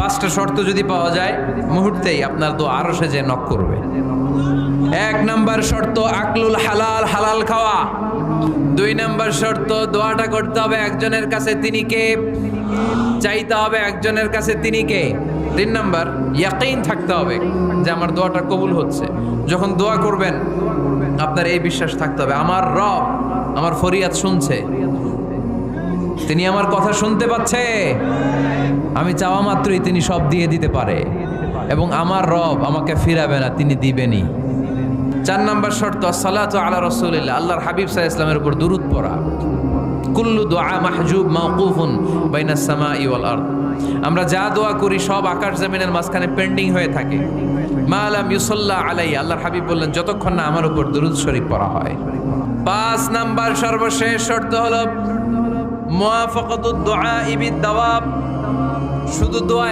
পাঁচটা শর্ত যদি পাওয়া যায় মুহূর্তেই আপনার দোয়া আরশে যে নক করবে। এক নাম্বার শর্ত আকলুল হালাল, হালাল খাওয়া। দুই নাম্বার শর্ত দোয়াটা করতে হবে একজনের কাছে, তিনি কে? চাইতে হবে একজনের কাছে, তিনি কে? তিন নাম্বার ইয়াকিন থাকতে হবে যে আমার দোয়াটা কবুল হচ্ছে। যখন দোয়া করবেন আপনার এই বিশ্বাস থাকতে হবে আমার রব আমার ফরিয়াদ শুনছে, তিনি আমার কথা শুনতে পাচ্ছে, আমি চাওয়া মাত্রই তিনি সব দিয়ে দিতে পারে এবং আমার রব আমাকে ফিরাবে না, তিনি দিবেনই। চার নাম্বার শর্ত সালাতু আলা রাসূলিল্লাহ, আল্লাহর হাবিব সাল্লাল্লাহু আলাইহি ওয়াসাল্লামের উপর দুরূদ পড়া। কুল্লু দুআ মাহজুব মাওকুফুন বাইনাস সামাই ওয়াল আরদ, আমরা যা দোয়া করি সব আকাশ জমিনের মাঝখানে পেন্ডিং হয়ে থাকে। মা লাম ইউসাল্লা আলাইহি, আল্লাহর হাবিব বললেন যতক্ষণ না আমার উপর দুরূদ শরীফ পড়া হয়। পাঁচ নাম্বার সর্বশেষ শর্ত হলো মুওয়াফাকাতুদ দুআ বিদ দাওয়াব, শুধু দোয়া